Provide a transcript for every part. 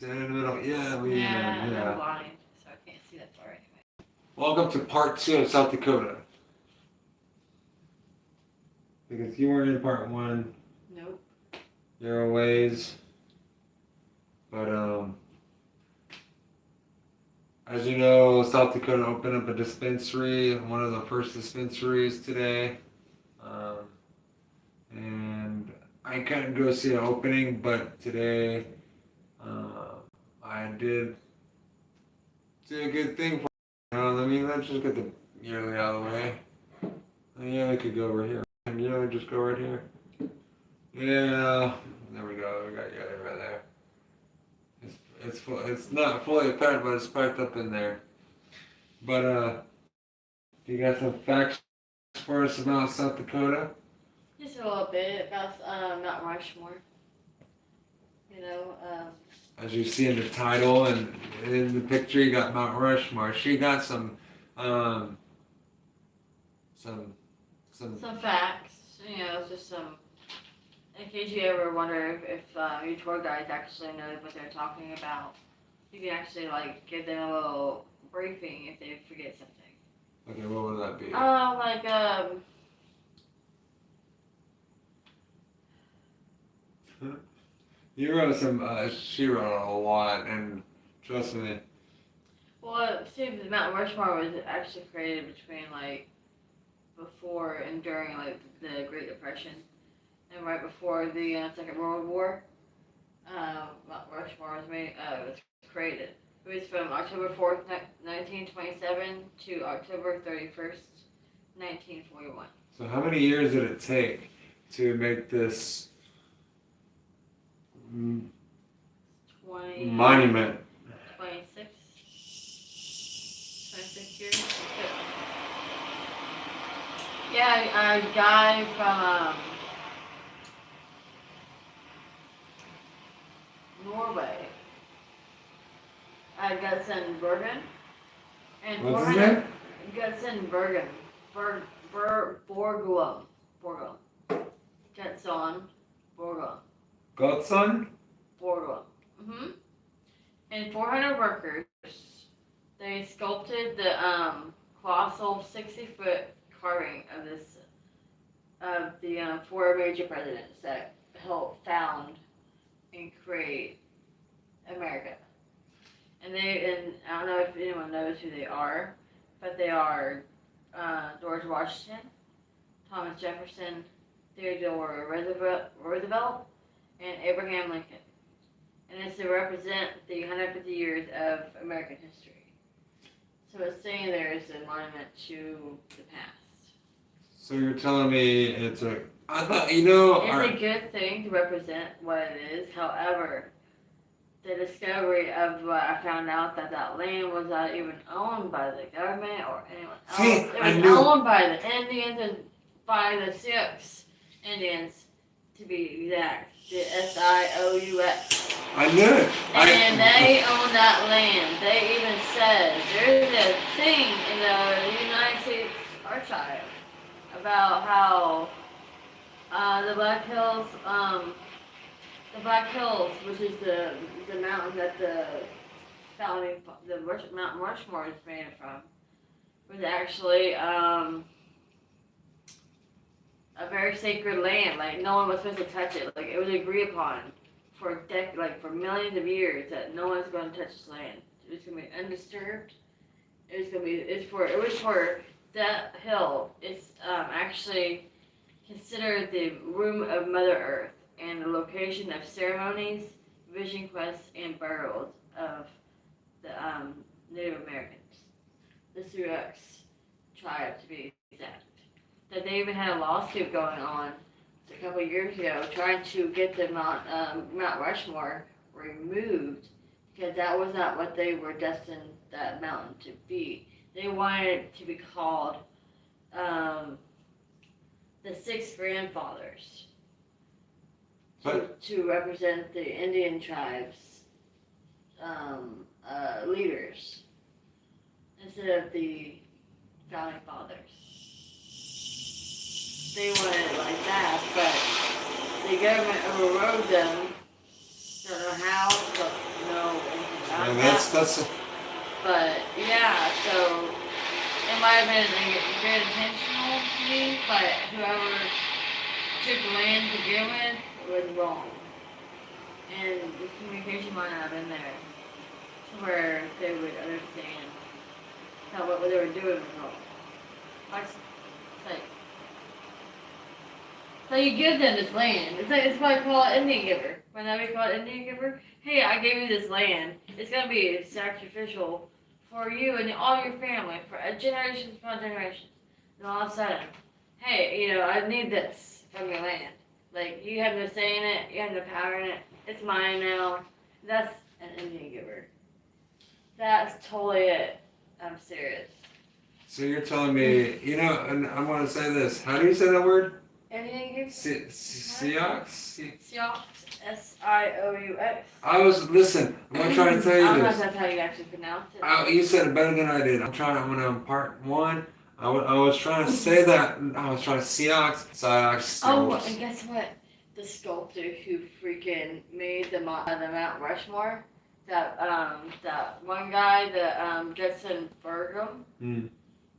In the middle, yeah, I'm blind, so I can't see that far anyway. Welcome to part 2 of South Dakota. Because you weren't in part 1. Nope. You're a ways. But, as you know, South Dakota opened up a dispensary, one of the first dispensaries today. And I couldn't go see the opening, but today I did do a good thing for let's just get the yearly out of the way. The yearly could go over here. And yearly just go right here. Yeah, there we go. We got yearly right there. It's not fully packed, but it's packed up in there. But you got some facts for us about South Dakota? Just a little bit about Mount Rushmore. You know, as you see in the title and in the picture, you got Mount Rushmore. She got some facts. You know, just some. In case you ever wonder if your tour guides actually know what they're talking about, you can actually give them a little briefing if they forget something. Okay, what would that be? You wrote some. She wrote a lot, and trust me. Well, it seems Mount Rushmore was actually created between before and during the Great Depression, and right before the Second World War. Mount Rushmore was created. It was from October 4th, 1927 to October 31st, 1941. So how many years did it take to make this 20 monument? 26 years. Yeah, a guy from Norway, Gudson Bergen, and what's his name? Gudson Bergen, Borglum, Gudson Borglum. Godson? Borglum. And 400 workers. They sculpted the colossal 60-foot carving of the 4 major presidents that helped found and create America. And I don't know if anyone knows who they are, but they are George Washington, Thomas Jefferson, Theodore Roosevelt, and Abraham Lincoln. And it's to represent the 150 years of American history. So it's saying there is a monument to the past. So you're telling me it's a... I thought, It's a good thing to represent what it is. However, the discovery of what I found out that land was not even owned by the government or anyone else. It was owned by the Indians and by the Sioux Indians, to be exact. The Sious. I knew it. And they own that land. They even said there's a thing in the United States Archive about how the Black Hills, which is the mountain that the Mount Rushmore is made from, was actually a very sacred land. No one was supposed to touch it. It was agreed upon for for millions of years that no one's going to touch this land. It was going to be undisturbed. It was for that hill. It's actually considered the room of Mother Earth and the location of ceremonies, vision quests, and burials of the Native Americans, the Sioux tribe to be exact. That they even had a lawsuit going on a couple of years ago trying to get the Mount Rushmore removed because that was not what they were destined that mountain to be. They wanted it to be called the Six Grandfathers to represent the Indian tribes leaders instead of the founding fathers. They wanted it like that, but the government overrode them. Don't know how, but no found that's out. that's. But yeah, so it might have been very intentional to me, but whoever took the land to begin with was wrong. And the communication might not have been there to where they would understand how what they were doing was wrong. Like, so you give them this land. It's why I call it Indian giver. Whenever we call it Indian giver, hey, I gave you this land. It's gonna be sacrificial for you and all your family for a generations upon generations. And all of a sudden, hey, I need this from your land. Like you have no say in it, you have no power in it. It's mine now. That's an Indian giver. That's totally it. I'm serious. So you're telling me, and I'm gonna say this. How do you say that word? Indian giver. Sioux. Sioux. Sioux. Listen. I'm gonna try to tell I you don't know if this. that's how you actually pronounce it. You said it better than I did. I'm gonna impart one. I was trying to say that. I was trying to Sioux. Oh, and guess what? The sculptor who freaking made the Mount Rushmore, that one guy, the Judson Burgum,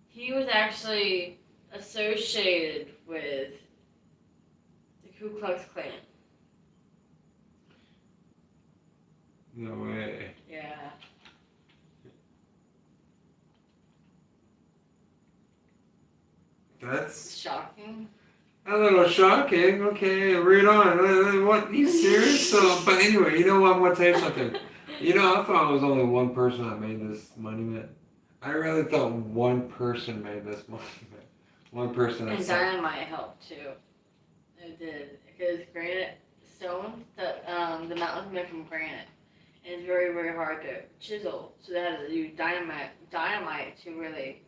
he was actually associated with the Ku Klux Klan. No way. Yeah. That's shocking. a little shocking. Okay, read on. What? You serious? But anyway, you know what? I'm gonna tell you something. I thought it was only one person that made this monument. I really thought one person made this monument. One person. And dynamite helped too. It did, because granite stone, the mountain's made from granite, and it's very, very hard to chisel. So they had to use dynamite to really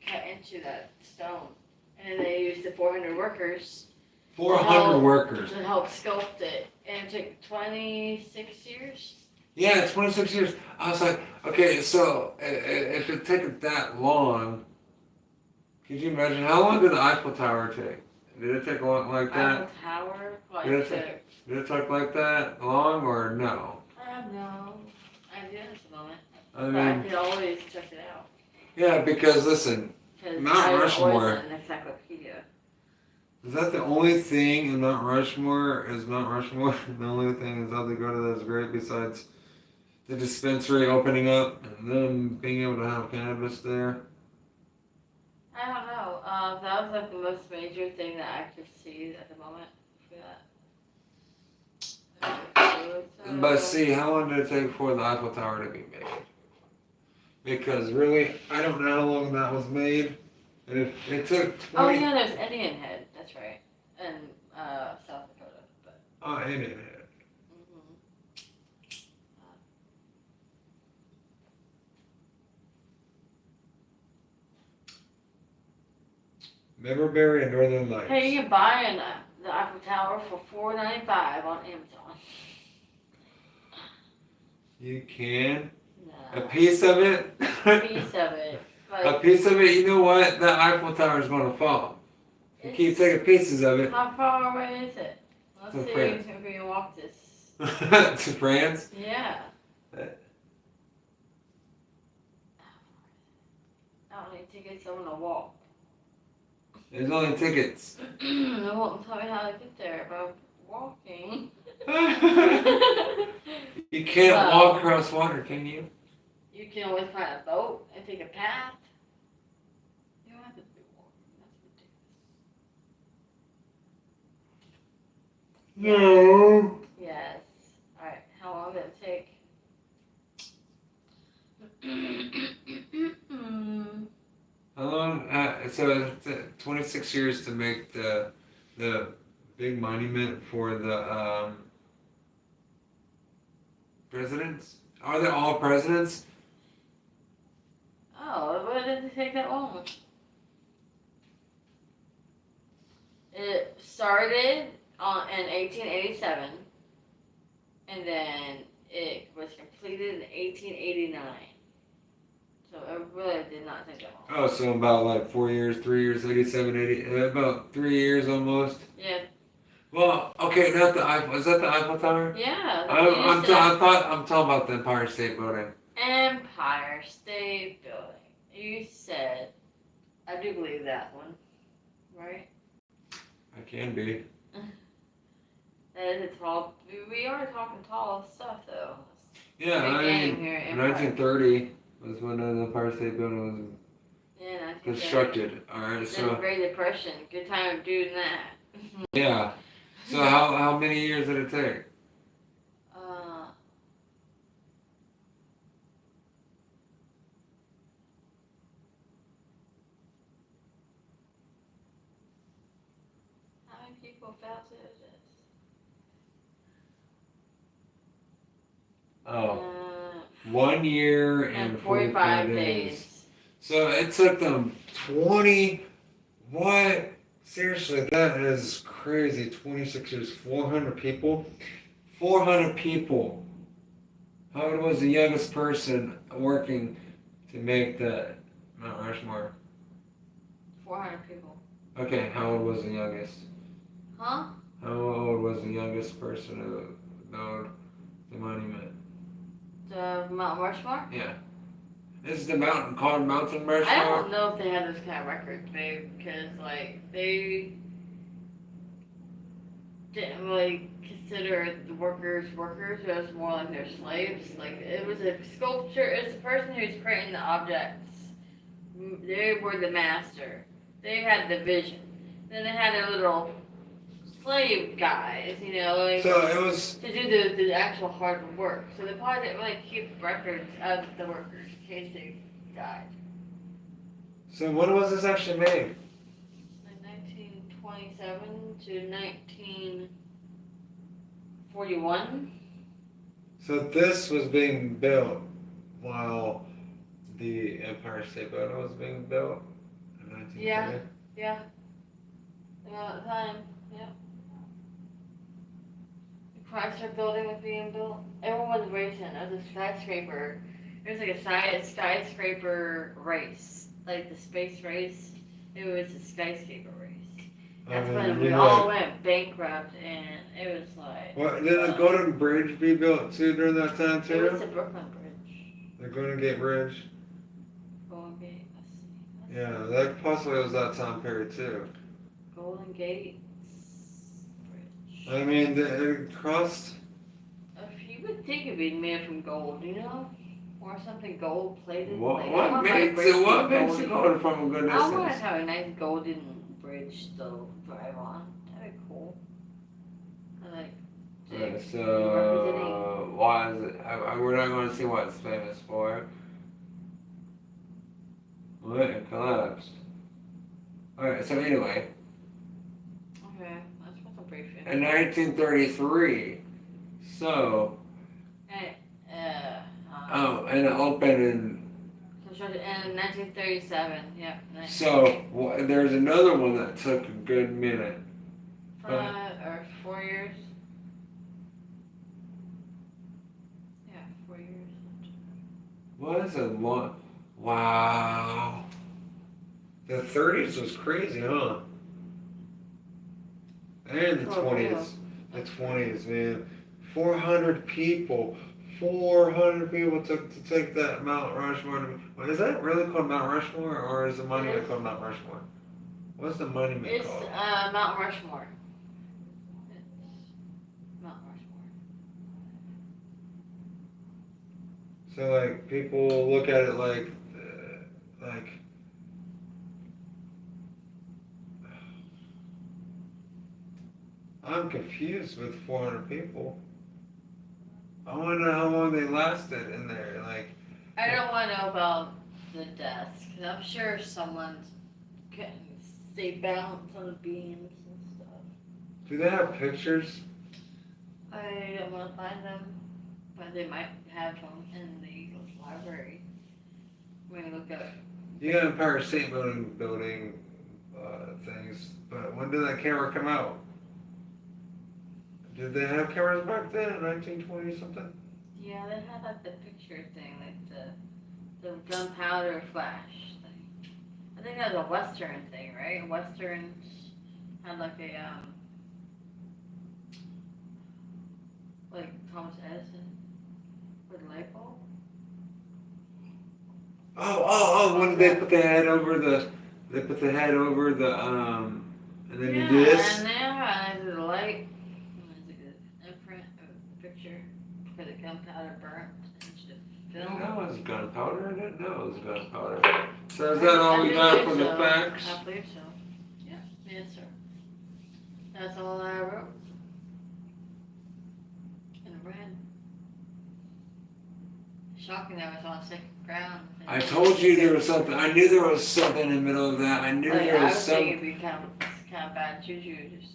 cut into that stone. And then they used the 400 workers. 400 workers. To help sculpt it. And it took 26 years. Yeah, 26 years. I was like, okay, so if it took that long, could you imagine how long did the Eiffel Tower take? Did it take long like that? Eiffel Tower? Did it take like that long or no? I have no idea at the moment. I But I could always check it out. Yeah, because listen, Mount Rushmore. An encyclopedia. Is that the only thing in Mount Rushmore? Is Mount Rushmore the only thing in South Dakota that's great besides the dispensary opening up and them being able to have cannabis there? I don't know. That was like the most major thing that I could see at the moment for that. But see, how long did it take for the Eiffel Tower to be made? Because really, I don't know how long that was made. And if it took 20... Oh yeah, there's Indian Head. That's right. In South Dakota. But. Oh, Indian Head. Memorabilia and Northern Lights. Hey, you can buy the Eiffel Tower for $4.95 on Amazon. You can? No. A piece of it? A piece of it. Like, a piece of it, you know what? That Eiffel Tower is going to fall. You keep taking pieces of it. How far away is it? Let's see France. if we can walk this. To France? Yeah. I don't need tickets, I want to walk. There's only tickets. They won't tell me how to get there by walking. You can't walk across water, can you? You can always find a boat and take a path. You don't have to be walking. That's ridiculous. No. Yes. Alright, how long did it take? How long? So it's 26 years to make the big monument for the presidents. Are they all presidents? Oh, why did it take that long? It started in 1887, and then it was completed in 1889. So it really did not take that long. Oh, so about like 4 years, 3 years, 87, 80, about 3 years almost. Yeah. Well, okay, not the Eiffel. Is that the Eiffel Tower? Yeah, I'm talking about the Empire State Building. Empire State Building. You said, I do believe that one, right? I can be. That is a tall. We are talking tall stuff though. Yeah, Big I game mean, here. Empire. 1930 was when the Empire State Building Yeah, was constructed. All right, Then so Great Depression. Good time doing that. yeah. So how many years did it take? Uh, how many people fell to this? Oh, 1 year and 45 days. So it took them 20. What? Seriously, that is crazy. 26 years, 400 people. 400 people. How old was the youngest person working to make that Mount Rushmore? 400 people. Okay, how old was the youngest? Huh? How old was the youngest person who built the monument? The Mount Rushmore? Yeah. Is the mountain called Mountain Rushmore? I don't know if they have this kind of record, babe, because like they didn't really consider the workers workers. It was more like they're slaves. Like it was a sculpture. It's a person who's creating the objects. They were the master. They had the vision. Then they had their little slave guys, you know, like So it was. to do the actual hard work. So they probably didn't really keep records of the workers in case they died. So when was this actually made? Like 1927 to 1941. So this was being built while the Empire State Building was being built in 1930? Yeah. About the time, yeah. The Chrysler building was being built. Everyone was racing. It was a skyscraper. It was like a skyscraper race. Like the space race. It was a skyscraper race. That's when we all went bankrupt and it was like... What, did the Golden Bridge be built too during that time too? It was the Brooklyn Bridge. The Golden Gate Bridge? Golden Gate, let's see. Yeah, that possibly was that time period too. Golden Gate Bridge. I mean, it crossed. You would think it'd be made from gold, you know? Or something gold plated. What like, makes it golden from a good I want to distance? have a nice golden bridge to drive on. That'd be cool. I like Right, representing. so why is it? We're not going to see what it's famous for. What? It collapsed. Alright, so anyway, Okay, let's put some brief in 1933, so, and it opened in, constructed in 1937. Yep. so there's another one that took a good minute. 5 or 4 years. Yeah, 4 years. What is it? Wow. The 30s was crazy, huh? And the 20s. The 20s, man. 400 people. 400 people took to take that Mount Rushmore. Is that really called Mount Rushmore, or is the monument called Mount Rushmore? What's the monument It's called? Mount Rushmore. It's Mount Rushmore. So, like, people look at it like I'm confused with 400 people. I want to know how long they lasted in there. Like, I don't want to know about the deaths, because I'm sure someone's getting stay balanced on the beams and stuff. do they have pictures? I don't want to find them, but they might have them in the Eagles library. When you look up. You got Empire State Building things, but when did that camera come out? Did they have cameras back then in 1920 something? Yeah, they had like the picture thing, like the gunpowder flash thing. I think that was a Western thing, right? Westerns had like a Like Thomas Edison with the light bulb. When did they put the head over the? They put the head over the and then you do this. And then the light. It's a good imprint of the picture because the gunpowder burnt into the film. That was gunpowder. I didn't know it was gunpowder. So is that all we got for the facts? I believe so. Yeah. Yes, sir. That's all I wrote. In red. Shocking that was on second ground. I told you there was something. I knew there was something in the middle of that. I knew there was I was something. thinking it'd be kind of bad juju. Just.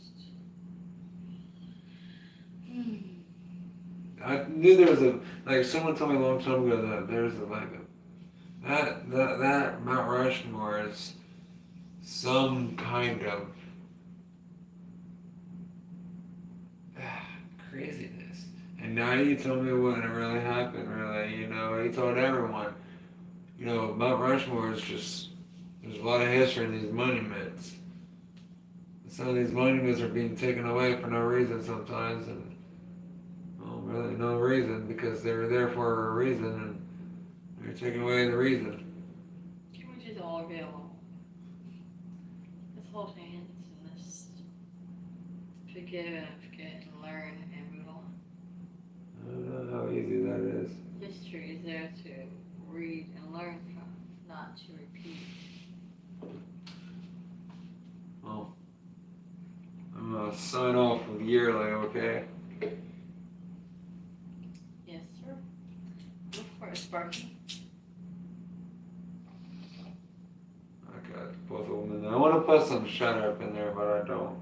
I knew there was like someone told me a long time ago that there's that Mount Rushmore is some kind of craziness. And now you told me what really happened. Really, he told everyone. Mount Rushmore is just there's a lot of history in these monuments. Some of these monuments are being taken away for no reason sometimes, and really no reason because they were there for a reason, and they're taking away the reason. Can we just all get along? Let's hold hands and let's forgive and forget and learn and move on. I don't know how easy that is. History is there to read and learn from, not to repeat. Well, I'm gonna sign off with yearly, okay? Yes, sir. Go for it, Sparky. I got both of them in there. I want to put some shut up in there, but I don't.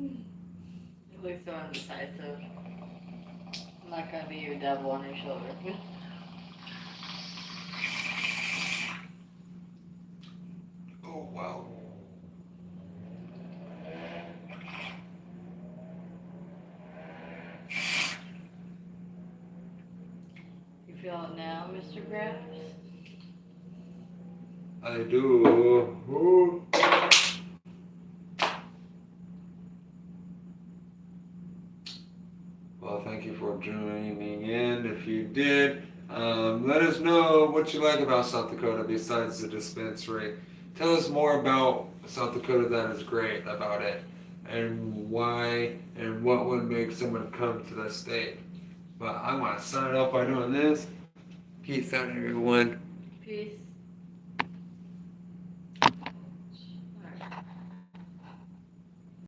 You look so indecisive. I'm not gonna be your devil on your shoulder. Oh, wow. You feel it now, Mr. Graves? I do. Ooh. Well, thank you for joining in. If you did, let us know what you like about South Dakota besides the dispensary. Tell us more about South Dakota that is great about it, and why, and what would make someone come to the state. But I want to sign off by doing this. Peace out, everyone. Peace.